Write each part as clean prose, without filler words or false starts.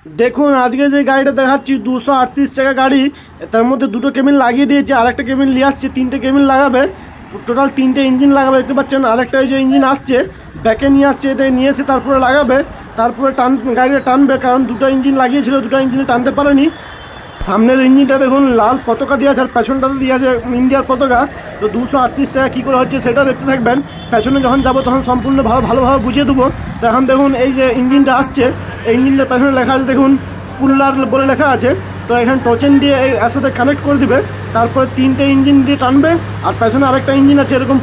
দেখুন আজকে যে গাড়িটা দেখাচ্ছি 238 চাকা গাড়ি, তার মধ্যে দুটো কেবিন লাগিয়ে দিয়েছে, আরেকটা কেবিন নিয়ে আসছে, তিনটে কেবিন লাগাবে, টোটাল তিনটে ইঞ্জিন লাগাবে। দেখতে পাচ্ছেন আরেকটা যে ইঞ্জিন আসছে ব্যাকে নিয়ে আসছে, এটা নিয়ে এসে তারপরে লাগাবে, তারপরে গাড়িটা টানবে, কারণ দুটো ইঞ্জিন লাগিয়েছিল, দুটো ইঞ্জিনে টানতে পারেনি। সামনের ইঞ্জিনটা দেখুন লাল পতাকা দিয়ে আছে, আর পেছনটাতে দিয়ে আছে ইন্ডিয়ার পতাকা। তো 238 টাকা কী করে হচ্ছে সেটা দেখতে থাকবেন। পেছনে যখন যাবো তখন সম্পূর্ণ ভালোভাবে বুঝিয়ে দেবো। তো এখন দেখুন এই যে ইঞ্জিনটা আসছে, এই ইঞ্জিনটার পেছনে লেখা আছে দেখুন পুল্লার বলে লেখা আছে। তো এখানে টোচেন দিয়ে এর সাথে কানেক্ট করে দিবে, তারপরে তিনটে ইঞ্জিন দিয়ে টানবে, আর পেছনে আরেকটা ইঞ্জিন আছে এরকম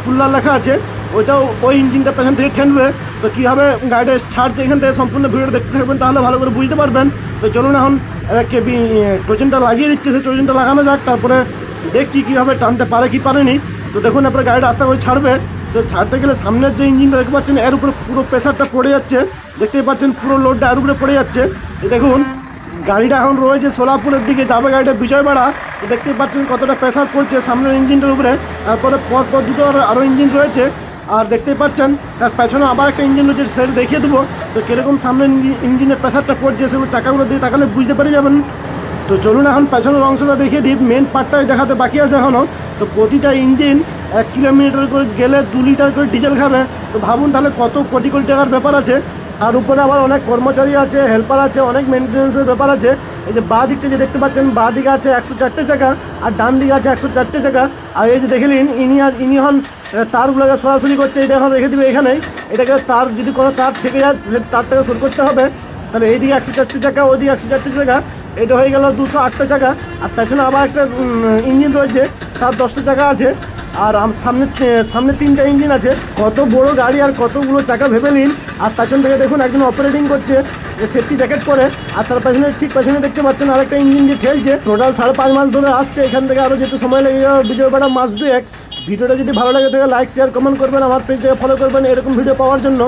পুল্লার লেখা আছে, ওইটাও ওই ইঞ্জিনটা পেছন থেকে ঠেনবে। তো কীভাবে গাড়িটা ছাড়ছে এখান থেকে সম্পূর্ণ ভিডিওটা দেখতে থাকবেন, তাহলে ভালো করে বুঝতে পারবেন। তো চলুন এখন টোচেনটা লাগিয়ে দিচ্ছে, সেই টোচেনটা লাগানো যাক, তারপরে দেখছি কীভাবে টানতে পারে কি পারেনি। তো দেখুন এরপরে গাড়িটা আস্তে করে ছাড়বে। তো ছাড়তে গেলে সামনের যে ইঞ্জিনটা দেখতে পাচ্ছেন এর উপরে পুরো প্রেশারটা পড়ে যাচ্ছে, দেখতেই পাচ্ছেন পুরো লোডটা এর উপরে পড়ে যাচ্ছে। দেখুন গাড়িটা এখন রয়েছে সোলাপুরের দিকে, যাবে গাড়িটা বিজয়বাড়া। তো দেখতেই পাচ্ছেন কতটা প্রেশার পড়ছে সামনের ইঞ্জিনটার উপরে, তারপরে পর দুটো আরও ইঞ্জিন রয়েছে, আর দেখতেই পাচ্ছেন তার পেছনে আবার একটা ইঞ্জিন রয়েছে, সেটা দেখিয়ে দেবো। তো কীরকম সামনের ইঞ্জিনের প্রেশারটা পড়ছে সেগুলো চাকাগুলো দিয়ে তাকালে বুঝতে পেরে যাবেন। তো চলুন এখন পেছনের অংশটা দেখিয়ে দিই, মেন পার্টটাই দেখাতে বাকি আছে এখনও। তো প্রতিটা ইঞ্জিন 1 কিলোমিটার করে গেলে 2 লিটার করে ডিজেল খাবে। তো ভাবুন তাহলে কত কোটি কোটি টাকার ব্যাপার আছে। আর উপরে আবার অনেক কর্মচারী আছে, হেল্পার আছে, অনেক মেনটেন্যান্সের ব্যাপার আছে। এই যে বাঁ দিকটা যে দেখতে পাচ্ছেন, বাঁ দিকে আছে 104টে চাকা, আর ডান দিকে আছে 104টে চাকা। আর এই যে দেখে নিন ইনি হন তারগুলোকে সরাসরি করছে, এটা এখন রেখে দেবে এখানেই। এটাকে তার যদি কোনো তার থেকে যায় তারটাকে শোধ করতে হবে। তাহলে এইদিকে 104টে চাকা, ওইদিকে 104টে চাকা, এটা হয়ে গেল 208টে চাকা। আর পেছনে আবার একটা ইঞ্জিন রয়েছে, তার 10টে চাকা আছে, আর সামনে 3টে ইঞ্জিন আছে। কত বড় গাড়ি আর কতগুলো চাকা ভেবে নিন। আর পেছন থেকে দেখুন একজন অপারেটিং করছে সেফটি জ্যাকেট পরে, আর তার পেছনে ঠিক পেছনে দেখতে পাচ্ছেন আরেকটা ইঞ্জিন দিয়ে ঠেলছে। টোটাল 5.5 মাস ধরে আসছে, এখান থেকে আরও যেতে সময় লেগে যাবে বিজয়বাড়া মাস 2-1। ভিডিওটা যদি ভালো লাগে থাকে লাইক শেয়ার কমেন্ট করবেন, আমার পেজটাকে ফলো করবেন এরকম ভিডিও পাওয়ার জন্য।